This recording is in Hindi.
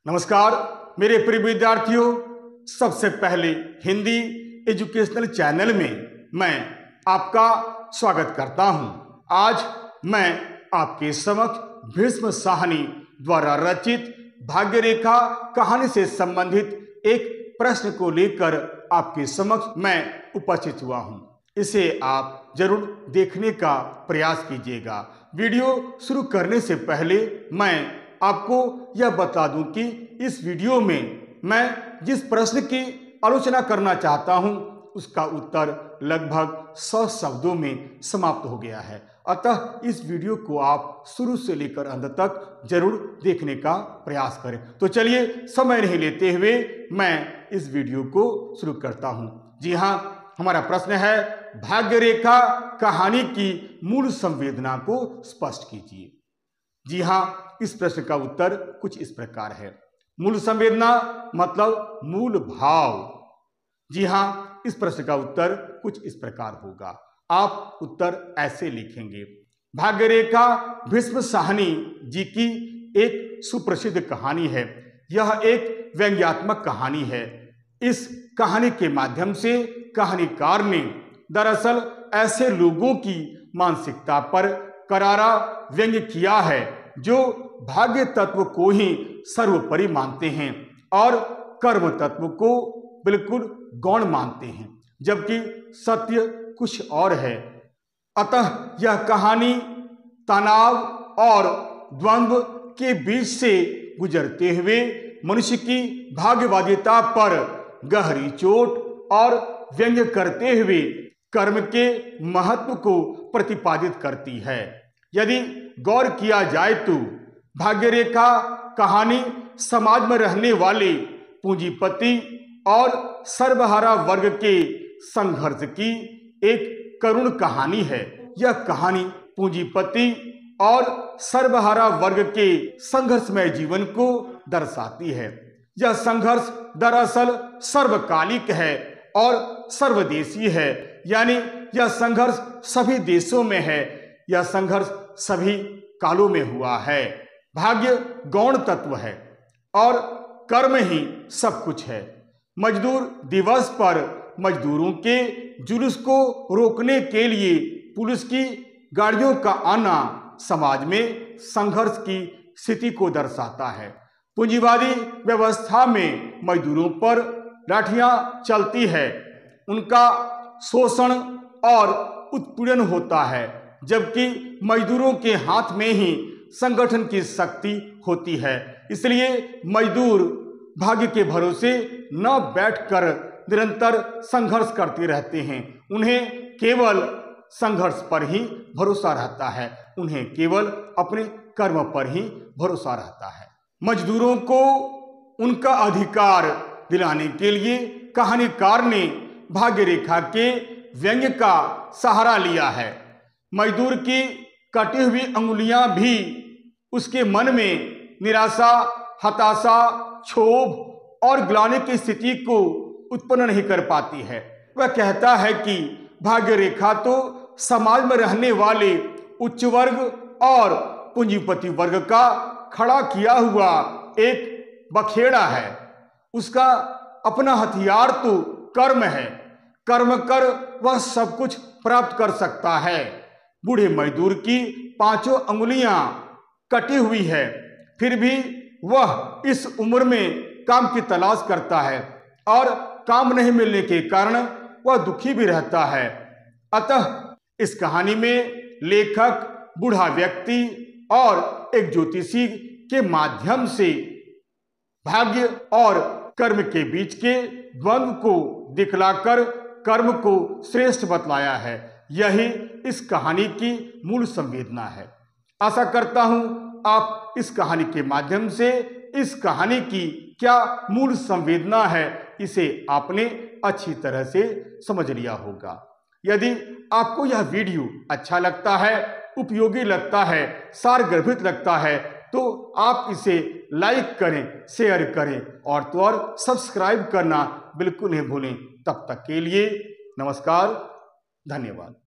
नमस्कार मेरे प्रिय विद्यार्थियों, सबसे पहले हिंदी एजुकेशनल चैनल में मैं आपका स्वागत करता हूं। आज मैं आपके समक्ष भीष्म साहनी द्वारा रचित भाग्य रेखा कहानी से संबंधित एक प्रश्न को लेकर आपके समक्ष मैं उपस्थित हुआ हूं। इसे आप जरूर देखने का प्रयास कीजिएगा। वीडियो शुरू करने से पहले मैं आपको यह बता दूं कि इस वीडियो में मैं जिस प्रश्न की आलोचना करना चाहता हूं उसका उत्तर लगभग 100 शब्दों में समाप्त हो गया है। अतः इस वीडियो को आप शुरू से लेकर अंत तक जरूर देखने का प्रयास करें। तो चलिए समय नहीं लेते हुए मैं इस वीडियो को शुरू करता हूं। जी हाँ, हमारा प्रश्न है, भाग्य रेखा कहानी की मूल संवेदना को स्पष्ट कीजिए। जी हाँ, इस प्रश्न का उत्तर कुछ इस प्रकार है। मूल संवेदना मतलब मूल भाव। जी हाँ, इस प्रश्न का उत्तर कुछ इस प्रकार होगा। आप उत्तर ऐसे लिखेंगे। भाग्य रेखा भीष्म साहनी जी की एक सुप्रसिद्ध कहानी है। यह एक व्यंग्यात्मक कहानी है। इस कहानी के माध्यम से कहानीकार ने दरअसल ऐसे लोगों की मानसिकता पर करारा व्यंग्य किया है जो भाग्य तत्व को ही सर्वोपरि मानते हैं और कर्म तत्व को बिल्कुल गौण मानते हैं, जबकि सत्य कुछ और है। अतः यह कहानी तनाव और द्वंद्व के बीच से गुजरते हुए मनुष्य की भाग्यवादिता पर गहरी चोट और व्यंग्य करते हुए कर्म के महत्व को प्रतिपादित करती है। यदि गौर किया जाए तो भाग्य रेखा कहानी समाज में रहने वाले पूंजीपति और सर्वहारा वर्ग के संघर्ष की एक करुण कहानी है। यह कहानी पूंजीपति और सर्वहारा वर्ग के संघर्षमय जीवन को दर्शाती है। यह संघर्ष दरअसल सर्वकालिक है और सर्वदेशीय है, यानी यह संघर्ष सभी देशों में है। यह संघर्ष सभी कालों में हुआ है। भाग्य गौण तत्व है और कर्म ही सब कुछ है। मजदूर दिवस पर मजदूरों के जुलूस को रोकने के लिए पुलिस की गाड़ियों का आना समाज में संघर्ष की स्थिति को दर्शाता है। पूंजीवादी व्यवस्था में मजदूरों पर लाठियां चलती है, उनका शोषण और उत्पीड़न होता है, जबकि मजदूरों के हाथ में ही संगठन की शक्ति होती है। इसलिए मजदूर भाग्य के भरोसे न बैठकर निरंतर संघर्ष करते रहते हैं। उन्हें केवल संघर्ष पर ही भरोसा रहता है, उन्हें केवल अपने कर्म पर ही भरोसा रहता है। मजदूरों को उनका अधिकार दिलाने के लिए कहानीकार ने भाग्य रेखा के व्यंग्य का सहारा लिया है। मजदूर की कटी हुई अंगुलियां भी उसके मन में निराशा, हताशा, क्षोभ और ग्लानि की स्थिति को उत्पन्न नहीं कर पाती है। वह कहता है कि भाग्य रेखा तो समाज में रहने वाले उच्च वर्ग और पूंजीपति वर्ग का खड़ा किया हुआ एक बखेड़ा है। उसका अपना हथियार तो कर्म है। कर्म कर वह सब कुछ प्राप्त कर सकता है। बूढ़े मजदूर की 5 अंगुलियां कटी हुई है, फिर भी वह इस उम्र में काम की तलाश करता है और काम नहीं मिलने के कारण वह दुखी भी रहता है। अतः इस कहानी में लेखक बूढ़ा व्यक्ति और एक ज्योतिषी के माध्यम से भाग्य और कर्म के बीच के द्वंद्व को दिखलाकर कर्म को श्रेष्ठ बतलाया है। यही इस कहानी की मूल संवेदना है। आशा करता हूं आप इस कहानी के माध्यम से इस कहानी की क्या मूल संवेदना है इसे आपने अच्छी तरह से समझ लिया होगा। यदि आपको यह वीडियो अच्छा लगता है, उपयोगी लगता है, सारगर्भित लगता है तो आप इसे लाइक करें, शेयर करें और तो और सब्सक्राइब करना बिल्कुल नहीं भूलें। तब तक के लिए नमस्कार, धन्यवाद।